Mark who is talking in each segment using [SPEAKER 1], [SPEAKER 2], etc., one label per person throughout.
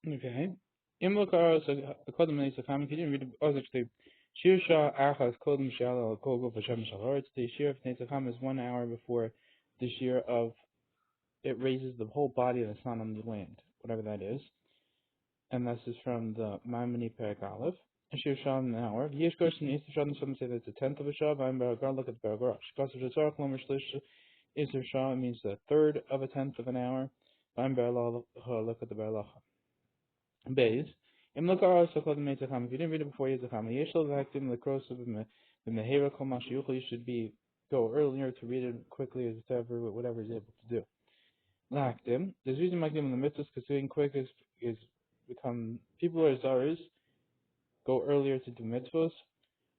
[SPEAKER 1] Okay. Imlokar Kodam Nesa Kami, can you read the Ozak Shir Shah Achas Kodam Shal Kogo Vashem Shalor? The Shir of Netzacham is 1 hour before the Shir of it raises the whole body of the sun on the land, whatever that is. And this is from the Maimoni Perak Aleph. Shir Shah an hour. Yesh Gershon East Shah, some say that's a tenth of a Shah. I'm Baragar, look at the Baragar. Shkas of Jatzarach Lomer Shlish Isser Shah means the third of a tenth of an hour. I'm Baralah, look at the Baralah. Bays. Im Lokar also called the Metzacham. If you didn't read it before Yitzacham, Yeshel Vaktim, the cross of the Mehera Komash Yuchel, you should be go earlier to read it quickly as whatever is able to do. Lakdim. There's a reason Makdim in the mitzvahs because doing quick is become people are zaris, go earlier to do mitzvahs.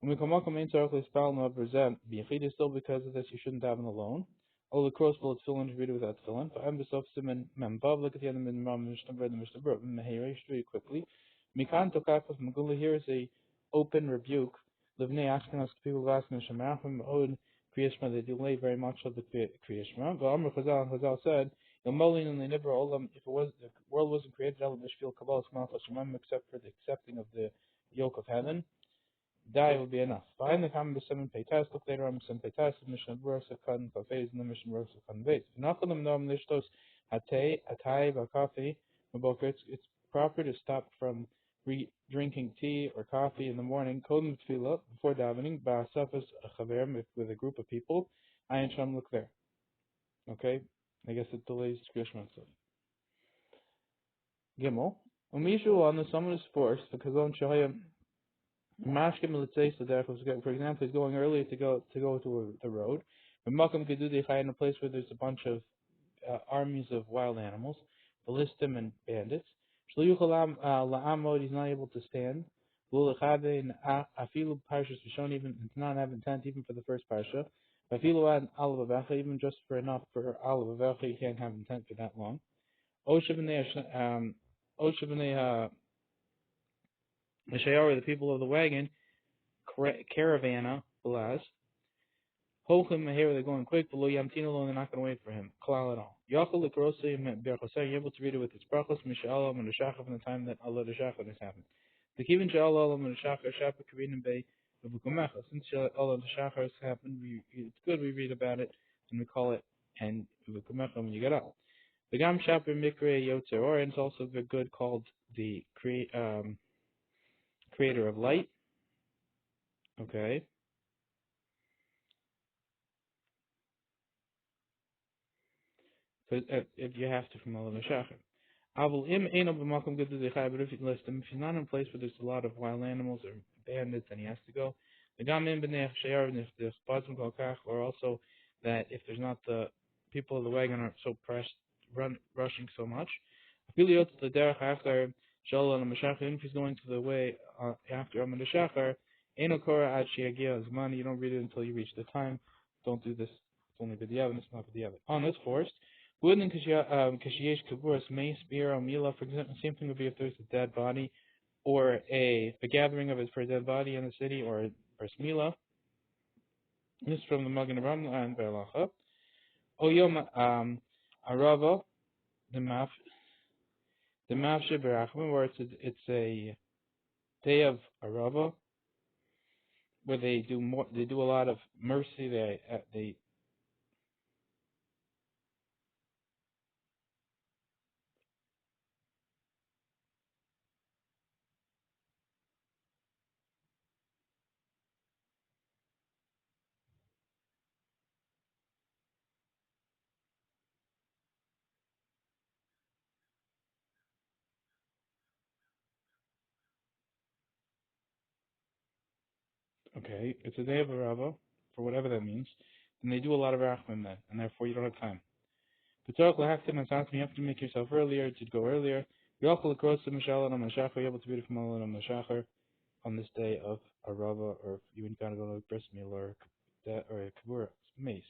[SPEAKER 1] When we come up with main circle spell no present bichid is still because of this you shouldn't have it alone. All the cross bullets fill in to read it without filling. But I'm besof simen membav look at the end of the Mishnah Bread the Mishnah Bread Mehira read quickly. Mikan tokafas Magula here is a open rebuke. Livnei asking us people asking Shemachim Od Kriyashma they delay very much of the Kriyashma. But Amr Chazal said Yomolin and the Nibra Olam if the world wasn't created Elam Mishfil Kabbalah Smalchas Shemam except for the accepting of the yoke of heaven. That would be enough. Behind the common Besim Peitas, look later on Besim Peitas, the Mishnah Berurah Kan Kafes, and the Mishnah Berurah Kan Beis. Nachalim Nom Nishtos Hatei, Atai, Bakafi, Maboker. It's proper to stop from drinking tea or coffee in the morning, Kodem Tefillah, before davening, Ba'asafas Chaverim, with a group of people. Ayin Sham, look there. Okay? I guess it delays Krishma. Gimel. Umishu on someone is forced, because on Shahayim. Mashkim let's for example, he's going early to go to the road. But Malcolm could do the in a place where there's a bunch of armies of wild animals, ballistim and bandits. La'amod, he's not able to stand. Afilu parshas v'shon, even to not have intent even for the first parsha. Afilu ad alav avecha, even just for enough for alav avecha, you can't have intent for that long. Osha b'nei the people of the wagon, caravana, Balaz. Holchem here they're going quick, below Yamtino, they're not going to wait for him. Kalal at all. Yachal Likrosi Berchosai, you're able to read it with its brachos, Mishalam and the Shachar from the time that Allah the Shachar has happened. The Kivin Sha'Allah and the Shachar, Shapa Karin Bay, Vukumecha. Since Allah the Shachar has happened, it's good we read about it and we call it and Vukumecha when you get up. The Gam Shapa Mikre Yotzer, or it's also good called the creator of light. Okay. If you have to from Allah Shachar. But if he's not in a place where there's a lot of wild animals or bandits, then he has to go. Or also that if there's not the people of the wagon aren't so rushing so much. If he's going to the way after Amad Shachar, you don't read it until you reach the time. Don't do this. It's only b'diavad, it's not b'diavad. On it's forced. Wouldn't kashiyesh kaburas mace beer or mila, for example, same thing would be if there's a dead body or a gathering of it for a dead body in the city or smila. This is from the Magen Avraham and Berlacha. O yom arava the mafshe berachman, where it's a day of arava where they do a lot of mercy. They okay, it's a day of arava for whatever that means, and they do a lot of rachman then, and therefore you don't have time. You have to make yourself earlier, to go earlier. You're able to be from Allah and Mashachar on this day of Arava, or if you gotta go to a bris meal or a kabura, mace.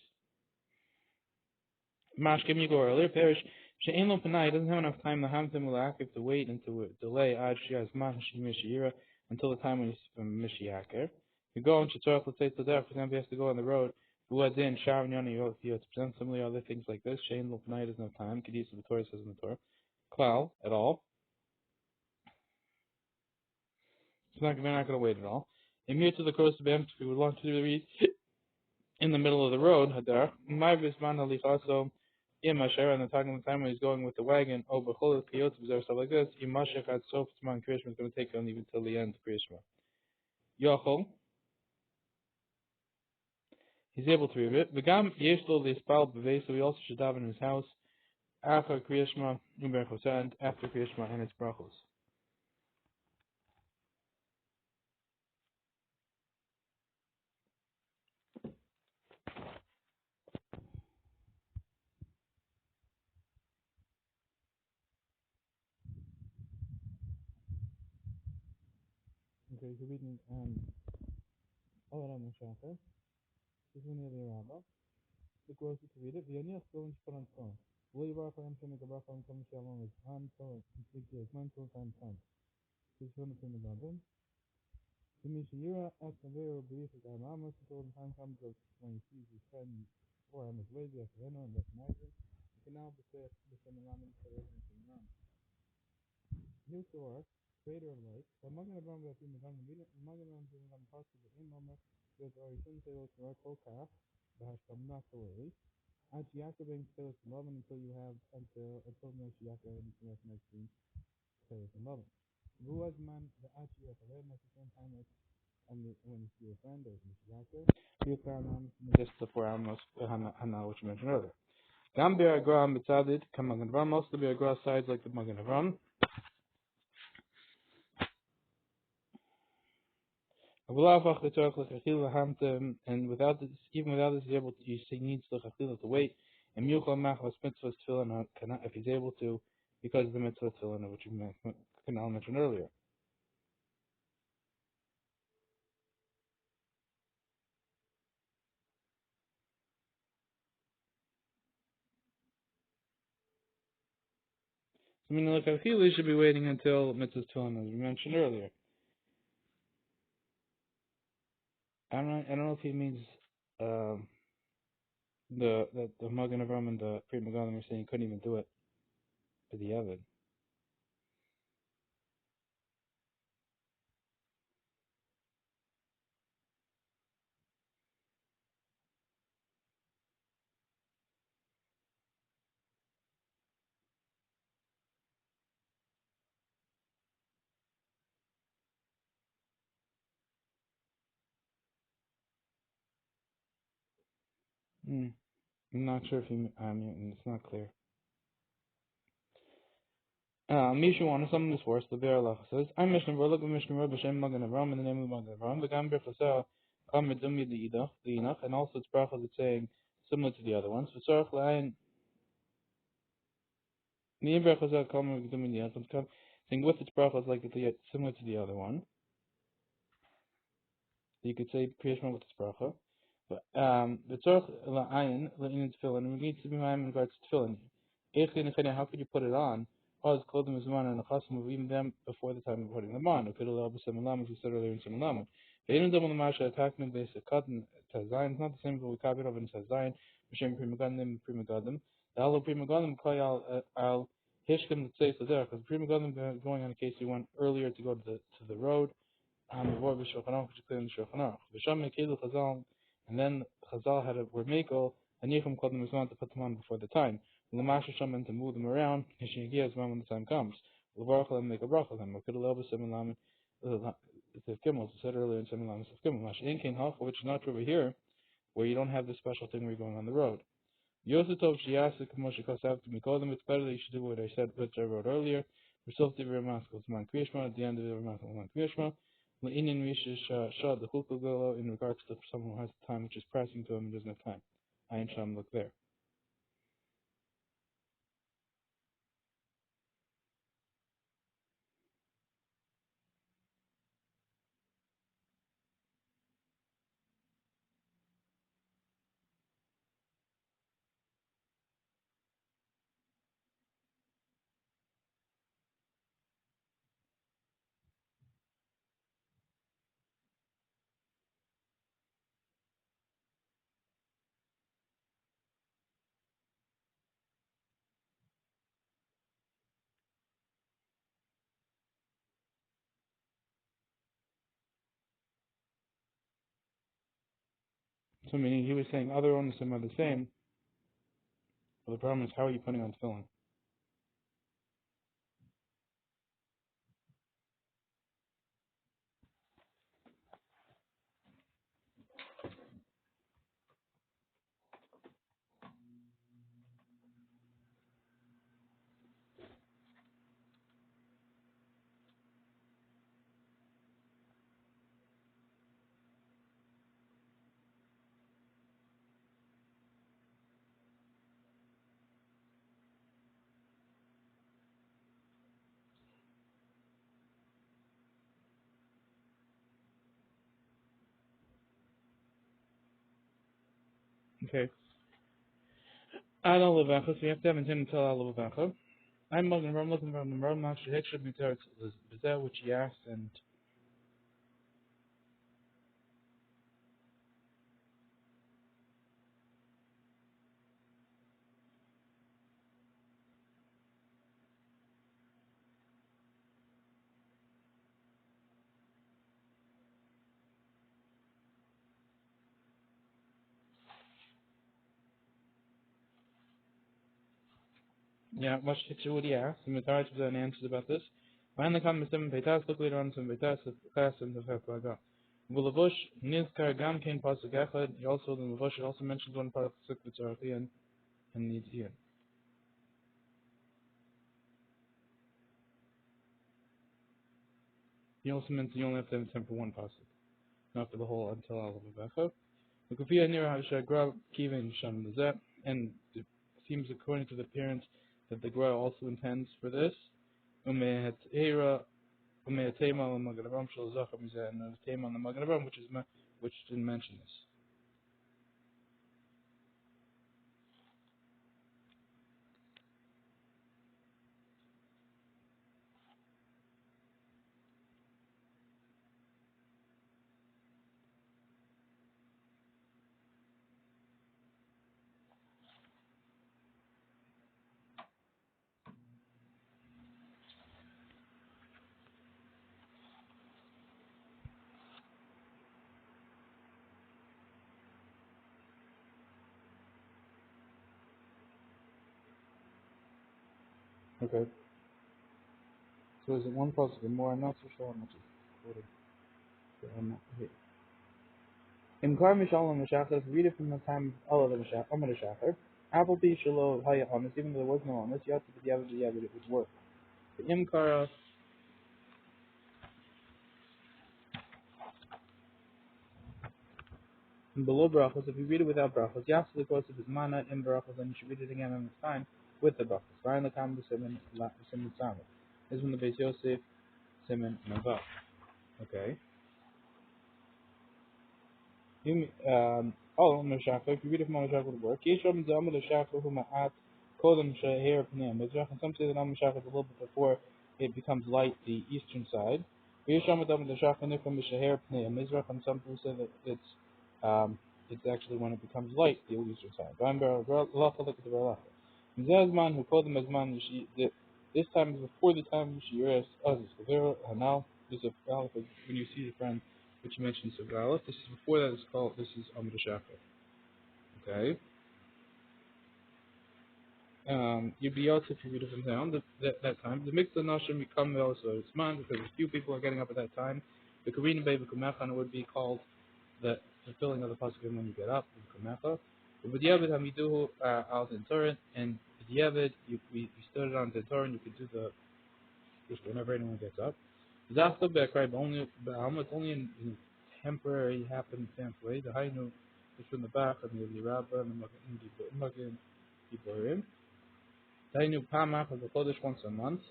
[SPEAKER 1] Mashkim, you go earlier. Perish. She'ain lo panai, doesn't have enough time to hamtim ulakif to wait and to delay ad shiaz man shemishira until the time when he's from Mishiaker. You go and Shetzorach, let's say to there, for example, he has to go on the road. Uadin, Shav, Nyani, you have to present similarly other things like this. She'ain lo panai doesn't have time. Kedis of the Torah says in the Torah. Klal, at all. they're not going to wait at all. And here to the coast of Bam, we would want to read in the middle of the road, Hadar, my Bisman also Imasher, and the time when he's going with the wagon, Bechol, Kiyot, stuff like this, Imashech had Sof Tzman Krishma is going to take on even till the end of Krishma. Yochel, he's able to read it. V'gam Yeshlo Lispal B'vei, so he also should have in his house, After Krishma, and after Krishma and its brachos. Okay, so reading, Olam Shacher, this one near the Rabbah. The gross to read it. The Anias going to put on stone. Will you rock on to make a rock on come shalom is on so complete years, 9 times. This one from the Bible. The Mishra at the very belief of Amos, the golden time comes of when he sees his friend or him as lazy as Reno and recognizes. He can now be said the Semilaman for everything from Ram. New Torah, creator of life, the Magan of Ram, the Magan of Ram, the possible in Mama, because our shouldn't say those correct whole calf, the Hashtam not so early. At Yaakov being Tzelos and Lovin until you have until Yaakov and next scene Tzelos and Lovin. Who was man the Achi of the at the same time as when you see a friend or Yaakov? You found just the 4 Amos Hana which you mentioned earlier. Gam Be'agra Mitzadid, Kamagan Avram, most of the Be'agra sides like the Magan Avram. And without this, even without this, he's able to, he needs the chachila to wait. And Yuchal Machlas mitzvahs tefillin if he's able to, because of the mitzvah tefillin, which Kanal mentioned earlier. So, I mean, like chachila, he should be waiting until mitzvah tefillin, as we mentioned earlier. I don't know if he means the Magen Avram and the Pri Megadim are saying he couldn't even do it for the Evid. I'm not sure if he. It's not clear. Mishu on some of this verse, the Be'er says, I'm Mishnah Berla, Mishnah Rabbi Shem Magen Avram, in the name of Magen Avram, the Gam Berfasah, Kam Medumi the Inach, and also its brachas it's saying similar to the other ones. V'tzarach L'ayin, Niyim Berfasah, Kam Medumi the Inach, saying with its brachas like similar to the other one. So you could say Priyashma with its bracha. V'tzarach L'ayin, L'inin Tefillin, we need to be in regards to Tefillin. How could you put it on? Cause clothing is one and a custom of even them before the time of putting them on. Or could allow Similam, as we said earlier in Similam. They didn't double the Masha attacking them based on cotton Tazayin. It's not the same as what we copied over in Tazayin. Hashem Primagadim, Primagadim. The Halo Primagadim, Kayal al Hishkim, the Tzeis there, because Primagadim going on a case we went earlier to go to the road. Before B'Shulchan Aruch, which is clear in the Shulchan Aruch. V'sham Mekilu Chazal, and then Chazal had a were Mekel, and Yichum called them Mizman to put them on before the time. L'masha Shaman to move them around, Hishinigi as when the time comes. L'varach them make a bracha them. L'kid l'elba Semilam, the Gimel, said earlier in Semilam, the Gimel. Mash Inkin Hach, which is not true over here, where you don't have this special thing where you're going on the road. Yosef Shiasik Moshe Kosav to Mikodem, it's better that you should do what I said, which I wrote earlier. Resolve the Ramaskos Man Kriyashma, at the end of the Ramaskos Man Kriyashma. L'inyan Rishish Shah, the Hukugolo, in regards to someone who has time which is pressing to him and doesn't have time. Ayin Sham, look there. So meaning he was saying other onusim are the same, but the problem is how are you putting on tefillin? Okay. Ad alevacha, so you have to have intent until alevacha. I'm looking for the Ram actually extra mitzvah is that which he asked and yeah, much to what he asked, and Matar to an answers about this. Finally come seven Peitas, look later on some Peitas of class and the Feflaga. Vulavush, Nizkar Gamkin Pasuk Echad, he also the Lavush also mentions one part of the Sukh and the Yitzhak. He also meant you only have to have intent for one pasuk, not for the whole until Alevacha. The Kufiyah near Hashem Gra Kivin Sham Lizet, and it seems according to the appearance that the Gra also intends for this. Umehatera Umehatema al Maganavam Shal Zachar Mizet, and the Tema on the Maganavam, which didn't mention this. Okay. So is it one pasuk or more? I'm not so sure how much is quoted. In Kar Mishalom Meshachar, read it from the time of Allah the Meshachar. Apple P Shalo Haya Honest, even though there was no honest, you have to be the average, it would work. The Imkara and below brachos, if you read it without brachos, you have to the course of his mana in brachos, then you should read it again on its time with the brachos. Find the time of Simon Simon. This is when the Beis Yosef Simon Navav. Okay. Meshachar, if you read it from Meshachar would work. Yeshom Zama Meshachar who Ma'at Kodem Sheher Pneim. Some say that Meshachar is a little bit before it becomes light, the eastern side. Yeshom Zama Meshachar Nikom Sheher Pneim. Mizrach and some people say that it's actually when it becomes light, the eastern side. Look at the Berura. Zazman who called them Azman. This time is before the time Shiras Aziz. And now there's a alef when you see the friend which mentions the alef. This is before that is called. This is Amud Shachar. Okay. You'd be out if you read it from down that time. The mixed nashim become also it's mine because a few people are getting up at that time. The Korean baby kumechan would be called the fulfilling of the pasuk when you get up. Kumecha. But Yavad Hamiduhu al Tentorin and Yavad you stood it on Tentorin. You could do the just whenever anyone gets up. Zachta Bekrai, but only in temporary happen way. The Hainu is from the back of the Rabba and the Magin Iborim. The Hainu Pamach of the Kodesh once a month.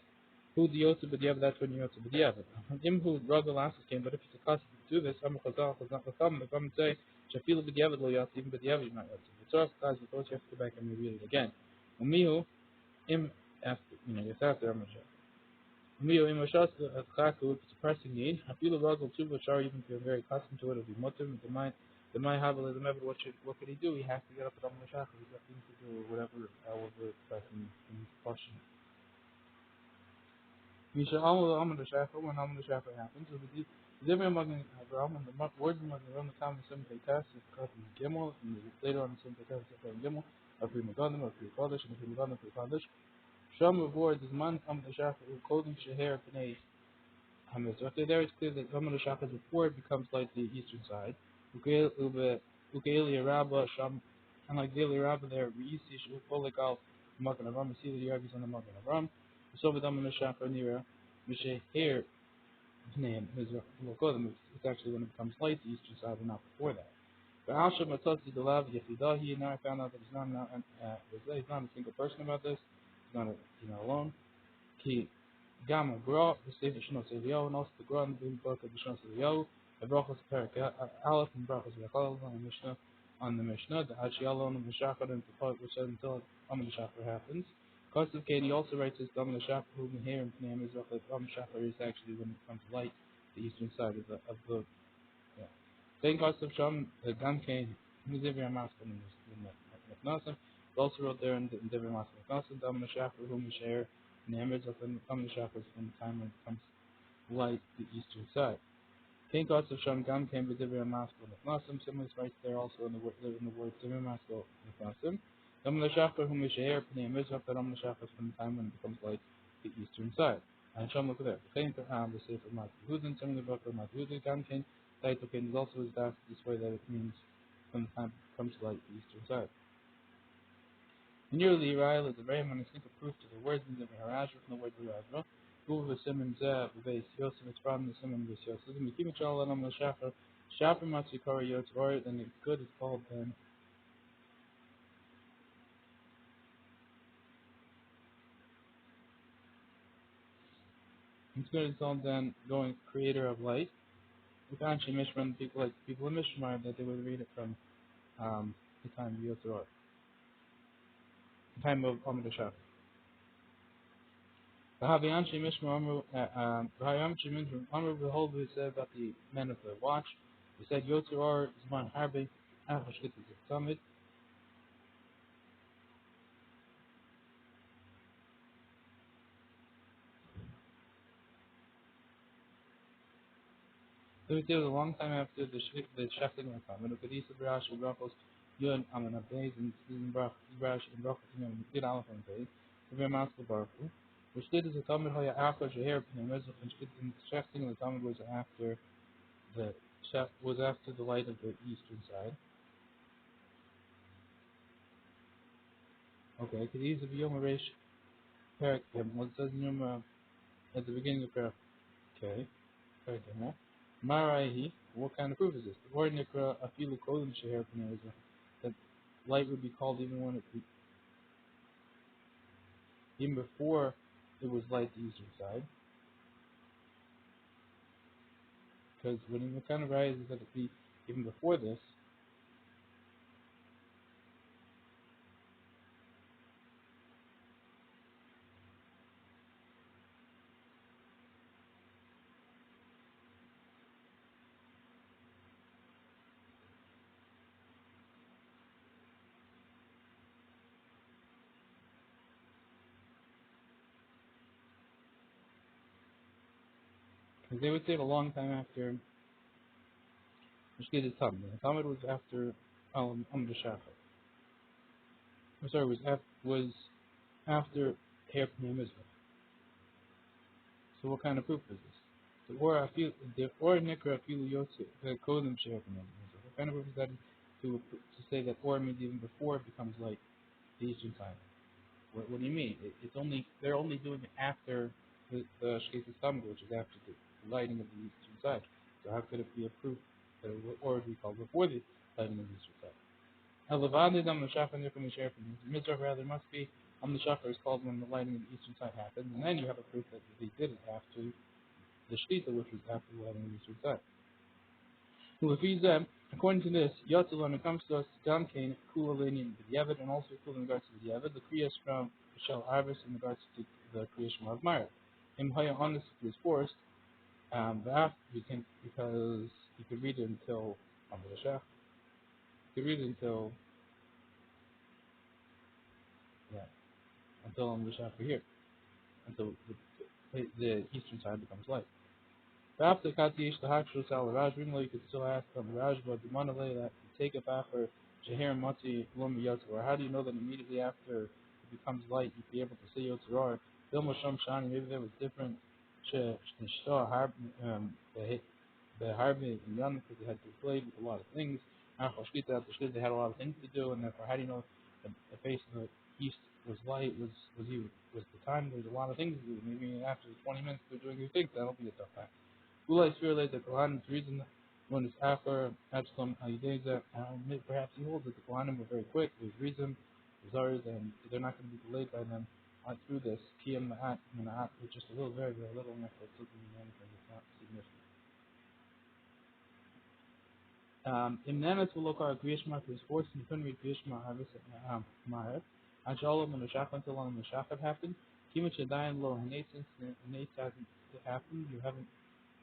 [SPEAKER 1] Who the Yotze B'Diavad, that's when you Yotze B'Diavad. Him who drug the last came, but if it's a custom to do this, I'm a Chazal, Chazal, Chazal, if I'm say, Shafil B'Diavad lo Yotze, even B'Diavad you might Yotze. It's all because you have to go back and reread it again. Umihu, Im, after, yes, after I'm Mio Imashas at Chaku, it's a pressing need. I feel the Ragal too, which are even if you're very accustomed to it, it'll be mutter. The might have a little bit, what could he do? He has to get up at Amr Shach, he's got things to do, or whatever, however it's pressing in question. Misha Amul Amul Shafa when Amul Shafa happens. So the Zimmer Magan Abraham and the words Magan around the time of Sim Test is cut in Gimel, and later on Sim Test is Gimel, of Primagonim, of Primagonim, of Primagonim, of Primagonim. Shlomo avoids his man Amul Shafa who clothing Shahir Panay Hamas. So after there, it's clear that Amul Shafa before it becomes like the eastern side. Ugaili Rabba Sham, and like Daily Rabba there, Reisi Shukolikal, Magan Avram, see the Yargis on the Magan Avram. So with Amul Shafa Nira, Mishair. Name is it's actually when it becomes light, the eastern side, and not before that. But Asha Matotzi the Lav Yefidahi, now I found out that he's not a single person about this. He's not alone. Ki Gamma Gra, the Sefer Shnos Elio, and also the Gra in the book of the Shnos Elio, the Brachos Perak Alef and Brachos Yachal on the Mishnah, the Hachialon and the Shachar and the part which says until Amid Shachar happens. Kosev Katie also writes this Amid Shachar who can hear him name is that Amid Shachar is actually when it comes light, the eastern side of the yeah. Then Kosev Sham the Gam Kane in the Divya Maskal in the Nasim. Also wrote there in the Divya Maskal Nasim, Amid Shachar whom we share. Names of the Amid Shachar is from the time when it comes light, the eastern side. King Gods of Shem Gam came with Divya Maskal Nasim. Similar right there also in the word Divya Maskal Nasim. Amid Shachar whom we share names of the Amid Shachar is from the time when it becomes light, the eastern side. And Shem look at that. The King the Sefer Matzahudin, similar book of Matzahudin Gam King. Title King is also is that this way that it means from the time it becomes light, the eastern side. Nearly Israel is a very distinct proof to the words in the Haraj from the word Berura. Who the Simon Zeh, the base Yosef, it's from the Simon Base Yosef. The Mikima Chala on the Shafer, Shafer Matsikara Yotzor, then it's good, it's called then. It's good, it's called then going creator of light. We can actually Mishra people in Mishra that they would read it from the time of Yotzor, the time of Amid Shafer. The Havianchi Mishma Amru behold we said about the men of the watch. He said Yotzor Zman Harbi Achashkit is a summit. So it was a long time after the shafting of the summit. Ukadisa Brash Brachos Yun Aman Abdays and Susan Brash and Brachos Did Alef on Days. The Master Barfu. Which did as a summit Hoya Achash Hair Pneumizah and shafting of the summit was after the light of the eastern side. Okay, Kadisa Biyom Resh Parak what it says in Yom at the beginning of Parak. Okay, Parak Maraihi, what kind of proof is this? The word Nikra Afilu Kodim Sheher Pneumizah. That light would be called even before it was light the eastern side. Because what kind of rise is that it be even before this? Because they would say it a long time after Mishkid Talmud. The Talmud was after the Shachar. I'm sorry, was after Hair Pneumizah. So what kind of proof is this? Or Nikra Afilu Yotze, the Kodim Sheher Pneumizah. What kind of proof is that to say that or means even before it becomes light the eastern time? What do you mean? They're only doing it after the Shketa Samga, which is after the lighting of the eastern side. So how could it be a proof that it would be called before the lighting of the eastern side? Elavadi Dam the Shachar Nikum Sherpin. Mitzvah rather must be the Shachar is called when the lighting of the eastern side happens, and then you have a proof that they did it after the Shketa, which was after the lighting of the eastern side. According to this, Yatzil, when it comes to us, Gam Kane, Kula Lanian Yavid, and also Kula in regards to the Yavid, the Kriyas from Shell Arvis in regards to the creation of Mara. In Haya Honest was forced, because you could read it until you could read it until until Amrishah for here. Until the eastern side becomes light. Perhaps the Katish the Hakshus al Raj, even though you could still ask on the Raj, but the Manale that take it back or Jahir Mati Lum Yotzor. How do you know that immediately after it becomes light you'd be able to see Yotzor? Bill Sham Shani, maybe there was different the Harbi and Yan because they had to play with a lot of things. After Shkita, they had a lot of things to do, and therefore, how do you know the face of the east was light? Was the time? There's a lot of things to do. Maybe after 20 minutes they're doing new things. That'll be a tough time. Ulai Sphere the Kohanim's reason when it's after Absalom Ayideza, perhaps he holds that the Kohanim were very quick. There's reason, there's others, and they're not going to be delayed by them through this. Kiyam Ma'at, with just a little, very, very little, and therefore it's looking at anything that's not significant. In Nanas will look at Grishma to his force, and you couldn't read Grishma Harvis Maher. Anshalom and the Shach until on the Shach have happened. Kimach Yadayan Lo Hanate, since the Nate hasn't happened, you haven't,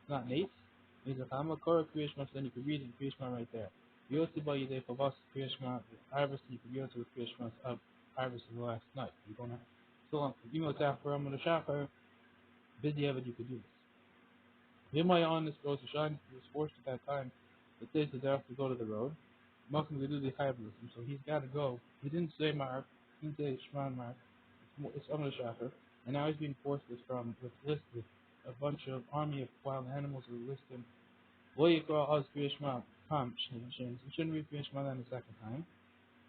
[SPEAKER 1] not Nate. Means if I'm a Korah Kriyashma, then you can read in Kriyashma right there. Yotzi Ba Yidei Chavas Kriyashma, Arvis, you can Yotzi with Kriyashma of Arvis the last night. You're going to still on, even with after I'm going to Shachar, busy Evid, you could do this. Vimaya on this goes to shine, he was forced at that time, the days that they have to go to the road. Malcolm they do the Hayablism, so he's got to go. He didn't say Mark, he didn't say Shman Mark, it's Amr Shachar, and now he's being forced with a bunch of army of wild animals who are listed. Lo yikra az kriyashma kam shin. You shouldn't read kriyashma then the second time.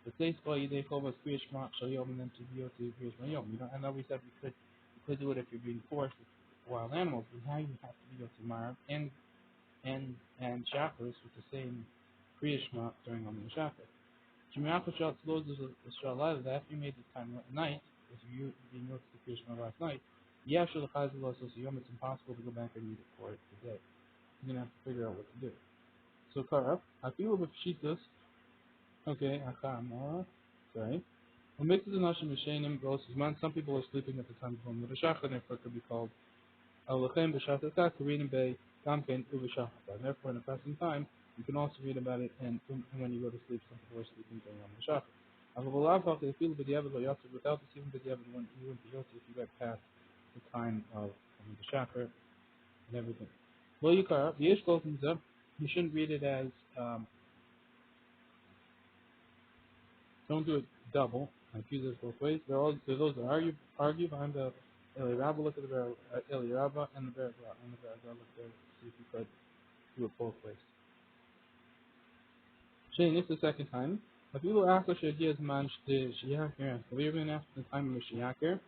[SPEAKER 1] The place by yidei chovas kriyashma shal yom and then to be to kriyashma yom. You know, I know we said you could do it if you're being forced with wild animals, but now you have to be to Marv and Shacharis with the same kriyashma during Yom Shachar. Shemiach shal tzlos is shalayla that after you made this time at night, if you being yoked to kriyashma last night, yashul chazal so yom it's impossible to go back and read it for it today. You're gonna have to figure out what to do. So Kara, I feel with Shitas, okay, sorry. When mixes the Nashim Mishanim goes man, some people are sleeping at the time of the Shachar, and therefore it could be called Alachem B'Shachatak, Korean Bay, Kamken Ubashachata. And therefore in a passing time, you can also read about it and when you go to sleep, some people are sleeping during the Shachar. Avolav they feel B'Diavad Yotzer without the even B'Diavad when you went to Yotzer if you got past the time of the Shachar and everything. Well, you shouldn't read it as, don't do it double. I use this both ways. There are those that argue behind the Eli Rabba, look at the Eli Rabba and the Berura. And the Berura, look there, see if you could do it both ways. Shane, this is the second time. If you will ask what Shadia man Shiakir, if you're going to ask the time of Shiakir,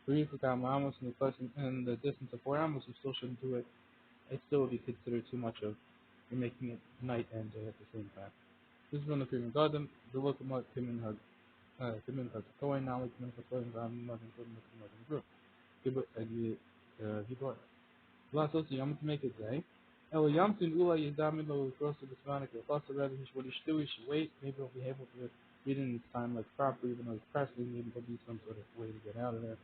[SPEAKER 1] read for Amos and the question and the distance of 4 Amos, you still shouldn't do it. It still would be considered too much of you're making it night and day at the same time. This is one of the Prima Garden, the local mark Timin Hug Kohen, now we can make a Ram Martin group. Give it a Gibor. Last also Yam to make it day. El Yamtin Ula Yadamino across the Bismanik, or plus rather what he should do, he should wait, maybe he'll be able to read in his time like properly, even though it's pressing, maybe there'll be some sort of way to get out of there.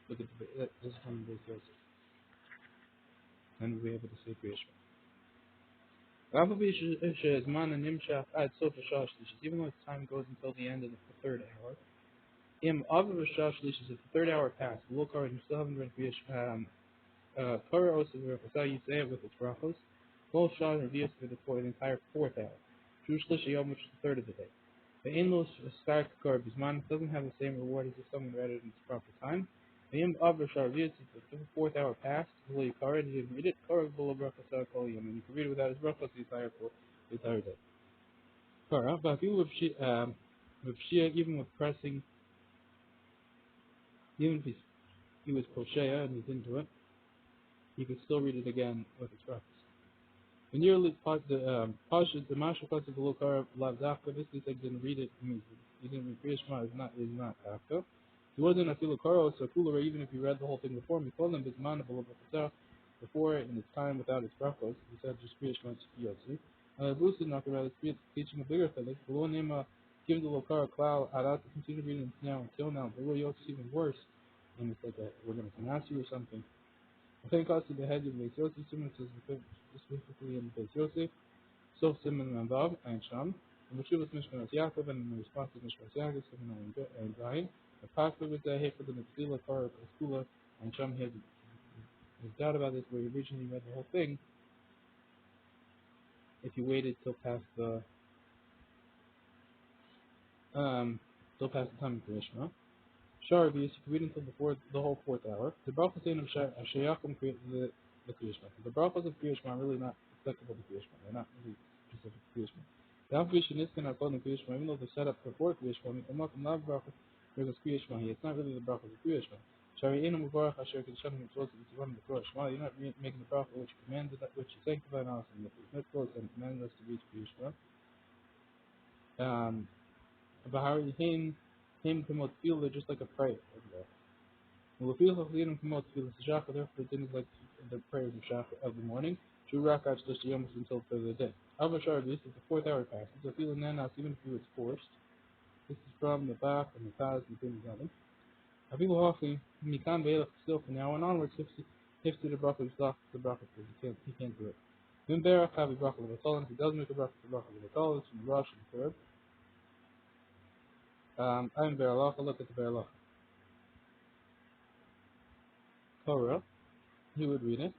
[SPEAKER 1] Look at this one, this Yosef. And we'll be able to see creation. Even though its time goes until the end of the third hour. If the third hour passed, we'll call it you still haven't read Torah also you say it with its brachos. 12 shahs reveals for the entire fourth hour. Which is the third of the day. The inlos start Korah Bisman doesn't have the same reward as if someone read it in its proper time. The fourth hour passed, you didn't read it, Korah below brachos and you can read it without his brachos the entire day. Korah, but if you with Shia, even with pressing, even if he was Poshea and he's into it, he could still read it again with his brachos. The nearly the Pasha, the Masha Pasha below Korah Lav Dafka, this he didn't read it, he didn't read Kriyashma, is not Dafka. He wasn't a Philokaro, so cooler, even if he read the whole thing before him. He told him Bisman before in his time without his brachos. He said just Kriyashma Yotzi. Boosted not about teaching a bigger thing. Below Nema, give the Lokara Klau, Adat, continue reading now until now. Below Yotzi even worse. And it's like we're going to pronounce you or something. I think also the head of the Beis Yosef, specifically in the Beis Yosef, Sof Simon and Vav, and Sham, and the Shuvas Mishkan Yaakov, and the response of Mishkan Yaakov, Simon and Zayin. The pastor was there, for the Mitzvila, Korah, Eskula, and Sham had there's doubt about this where you originally read the whole thing, if you waited till past the time of Kriyashma. Shar, if you read until before the whole fourth hour, the brachos in of Shayakum create the Kriyashma. The brachos of Kriyashma are really not applicable to Kriyashma. They're not really specific to Kriyashma. The Avkrishan is going to call them Kriyashma, even though they're set up for Kriyashma. There's a Kriyashma here. It's not really the brachos of Kriyashma. Shari Inu Mubarak Asher Kedushanim Mitzvot Mitzvot Mitzvot Shema. You're not making the bracha which commanded, which sanctified us and the mitzvot and commanded us to reach Kriyashma. Bahari him promote feel just like a prayer. Well, feel him promote feel the shach. Therefore, it didn't like the prayers of shach of the morning. Shurak actually the yom until further day. Avashar, this is the fourth hour passage. So feeling nanas even if it's forced. This is from the back and the paz and things like that. Avilu Hofi, Mikan Be'elach still from now on onwards, if the bracha is locked, the bracha he can't do it. Then Berach have a bracha of a if he doesn't make a bracha of a it's from the Rosh and the third. I'm Berach, look at the Berach. Torah, he would read it.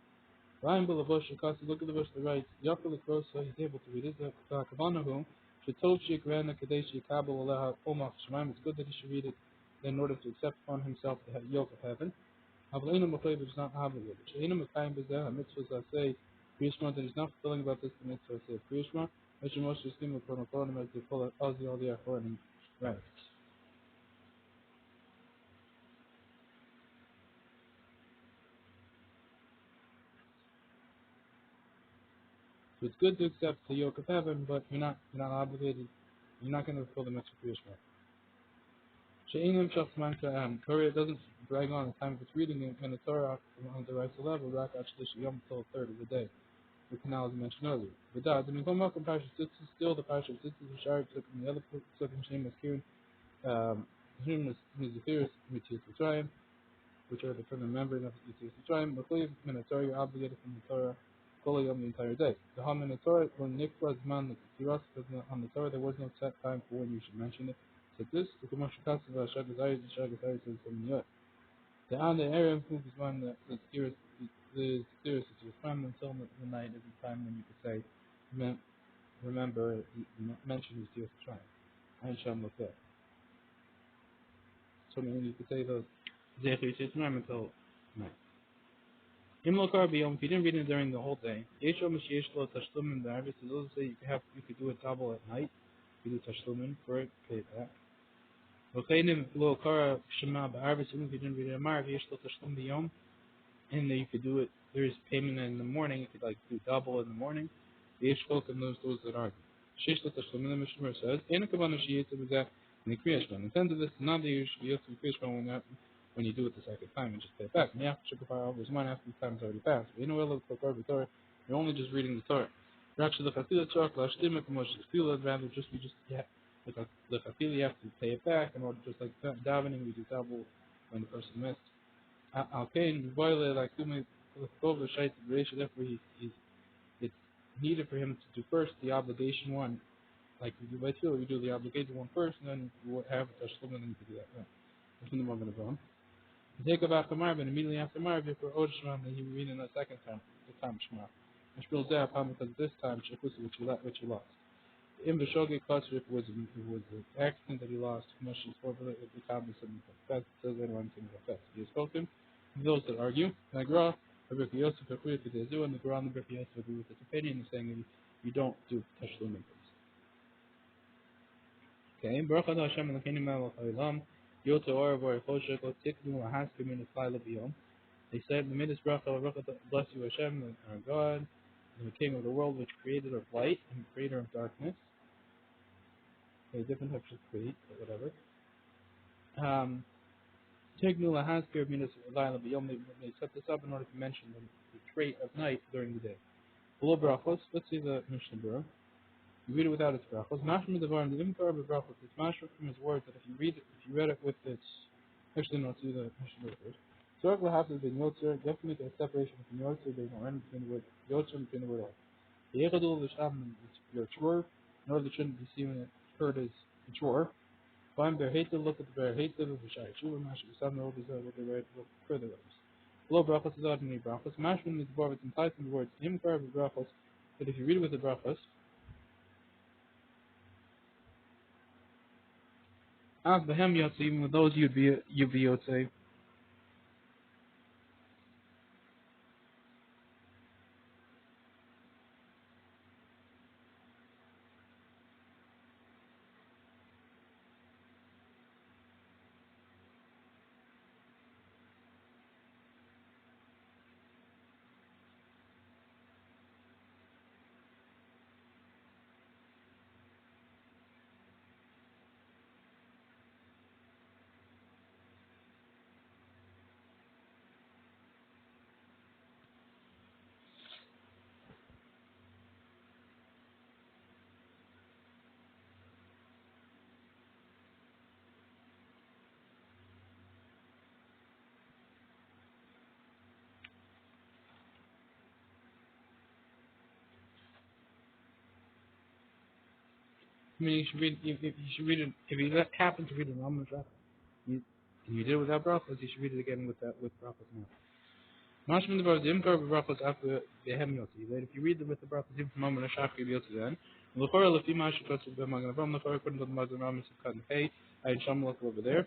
[SPEAKER 1] Ryan Bilavush, look at the verse to the right. Yakul Krosa, he's able to read it. Kavanahu, Shetoshik Rana Kadeshi Kabul Aleha Omach Shemaim. It's good that he should read it in order to accept upon himself the yoke of heaven. Avleinu Machlev is not obligated. Sheinu Mekayim Bezeh, mitzvahs I say, Kriyashma, that he's not fulfilling about this, the mitzvah I say, Kriyashma, Meshach Moshe Yiskim Konokonim as they pull it, all the Achorim. Right. So it's good to accept the yoke of heaven, but you're not obligated. You're not going to fulfill the mitzvah Kriyashma. She'enim Shachman Ka'am. Torah doesn't drag on the time of its reading in the Torah on the right level, Rak Achlish Yom till the third of the day. The canal as mentioned earlier. But that, the Mikom Malcolm Pasha Sitz is still the Pasha Sitz is the Shari took in the other took in Shem as Kirin, Him is the theorist, Mitzvah Mitzrayim, which are the from the membrane of Mitzvah Mitzrayim. Machliv Minatorah, you're obligated from the Torah, Kol Yom the entire day. The Ham in the Torah, when Nikra Zman, the Tiras, on the Torah, there was no set time for when you should mention it. So this, the Kumash Katsava Shagazari, the Shagazari says from the the on the area of who is one the theorist is from until the night is the time when you could say remember mention his dear trying. I shall look there. So when you could say those Zechir says remember until night. Imlokar biyom, if you didn't read it during the whole day, Yeshua Mashiach Tashlumin the Arvis, so those say you could do a double at night, you do Tashlumin for it, pay that. V'cheinim lo kara shema ba'arvis, even if you didn't read it Amar, Yesh lo tashlum biyom, and then you could do it, there's payment in the morning, you could like do double in the morning, Yesh folk and those that argue. Shesh lo tashlum, and the Mishnah says, Ena kavana shiyetza b'zeh, in the Kriyashma. The intent of this is not that you should be able to Kriyashma when you do it the second time and just pay it back. And after Shukapar, there's one after the time is already passed. But you know, you're only just reading the Torah. You're actually the Chafila Chok, Lashtim, Fila, rather just the Chafila, you have to pay it back in order just like davening, we do double when the person missed. Al-Kain, we boil it like Tumi, the Shait, therefore it's needed for him to do first the obligation one. Like we do by Tefillah, we do the obligation one first, and then you have a Tashlum, and then you can do that. That's when the moment of on. Take about the Marv, and immediately after Marv, for Od Shema, then he would read in the second time, the time Shema. And Shmuel Zeh, because this time, Shekusi, which you lost. In the Shogi Klaser, if it was an accident that he lost, much is for the Kabbalah, that says anyone can affect. He has spoken. Those that argue, Nagra, Rabbi Yosef, and the Quran, Rabbi Yosef agree with this opinion, saying that you don't do Tashlum. Okay, Baruch Adonai Hashem Elokeinu melech haolam, Yoter Or V'Or Choshech Lo Tiknu Lahasker Min Eslayla B'Yom. They said, the Midas Bracha, bless you Hashem, our God, the King of the world, which created of light and creator of darkness. Okay, different types of create, but whatever. Tiknu Lahasker Min Eslayla B'Yom. They set this up in order to mention the trait of night during the day. Below brachos, let's see the Mishnah Berurah. You read it without its brachos. Mashma devarim the imkar brachos. It's mashma from his words that if you read it with its, actually no, let's do the Mishnah Berurah first. Zorg lahafis ben yotzer. Definitely make a separation between yotzer and between the word yotzer and between the word el. The yechadul l'shavim is your chore. In order that shouldn't be seen it heard as a chore. Find bear hate to look at the bear hate to the shai shuva mashma. Some know what they read further words. Below brachos is ordinary brachos. Mashman is bar with enticing the words imkar brachos. But if you read it with the brachos, as behem yotze, even with those you'd be yotze. I mean, you should read. If you should read it, if you happen to read it normal brachos, you and you did it without brachos, you should read it again with brachos now. Mashman the bar imkar brachos after behem yotze. That if you read it with the brachos, even from moment of shachar yotze then. L'chora lefi mashikotz b'magen avram l'chora according to the magen avram and hey, I had sham look over there.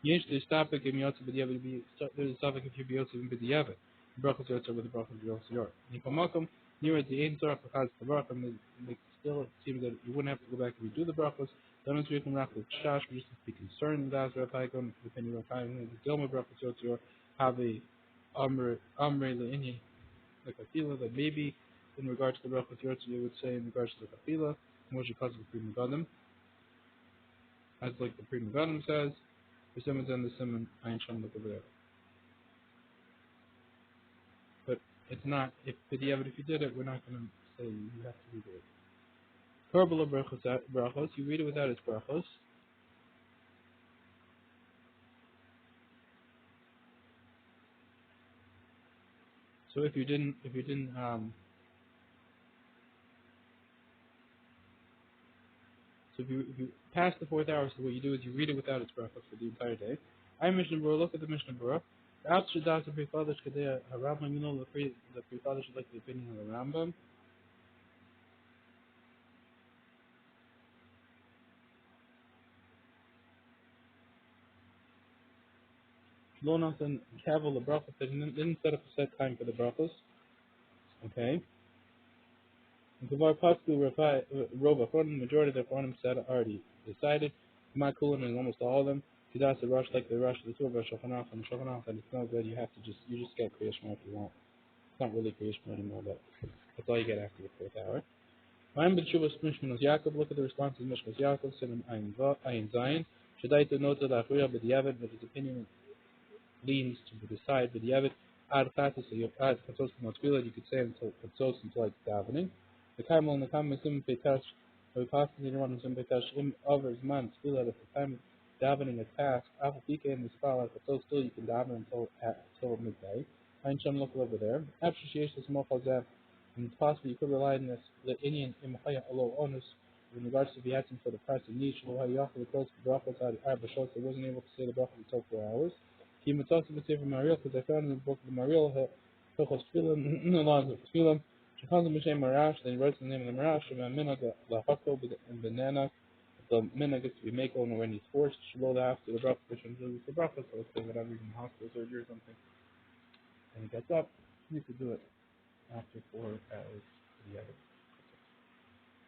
[SPEAKER 1] Yes, there's topic in Yotze B'Diavad. There's a topic if you be Yotze B'Diavad. Brachos Yotze with the Brachos Yotze Yor. Nikomakom near at the end Torah Chaz Tavarachim. Still, it seems that you wouldn't have to go back and redo the brachos. Then we can wrap with Shash. We just have to be concerned with that. Rapaikon, depending on time, the Dilma Brachos Yotze Yor have a Amre Le'inyi like Kafila that maybe in regards to the Brachos Yotze you would say in regards to the Kafila, which is because of the Pri Megadim, as like the Pri Megadim says. The Simmons and the Simmon, I ain't trying to look over there. But it's not, if you did it, we're not going to say you have to redo it. Kerbala brachos, you read it without its brachos. So if you didn't, so if you pass the 4th hour, so what you do is you read it without its brachos for the entire day. I Mishnah Berura, look at the Mishnah Berura. The Alef Shadas of Pre-Fathers Kadea, a Rambam, you know the Pre-Fathers should like the opinion of the Rambam. Shlomo and Kavel the brachos, they didn't set up a set time for the brachos. Okay. And Kavar Pasku Rova, the majority of the Kohanim said already decided. Makulin and almost all of them. Kedas the rush like the rush of the two of Shulchan and Shulchan, and it's no good. You have to you just get Kriyash if you want. It's not really Kriyash anymore, but that's all you get after the 4th hour. Ma'am B'Tshuvas Mishmanos Yaakov. Look at the response of Mishmanos Yaakov. Simon Ayin Zayin. Shadai to note that Achuya B'Diavad, but his opinion leans to decide B'Diavad. Ad Chatos, so you add Chatos Motzvila, you could say until Chatos until like davening. The Kaimel and the Kaimel Sim Petash, or possibly anyone Sim Petash, over his man, still at the time davening is past, Alpha Pika and the Spala, Chatos, still you can daven until midday. Ein Shem look over there. After she is small Chazam, and possibly you could rely on this, the Indian Imhaya Alo Onus, in regards to the action for the price of niche, Lo Hayach, the close to Brachos, Arbashos, they wasn't able to say the Brachos until 4 hours. He Matos of the Sefer Mariel, because I found in the book of the Mariel, Hilchos Tfilim, no longer Tfilim, Shechaz Mishem Marash, then he writes the name of the Marash, and Minag, the Hakko, and Banana, the Minag gets to be Mako, and when he's forced, Shlo the after the Brachos, which is the Brachos, so let's say whatever, he's in hospital surgery or something, and he gets up, he needs to do it after 4 hours.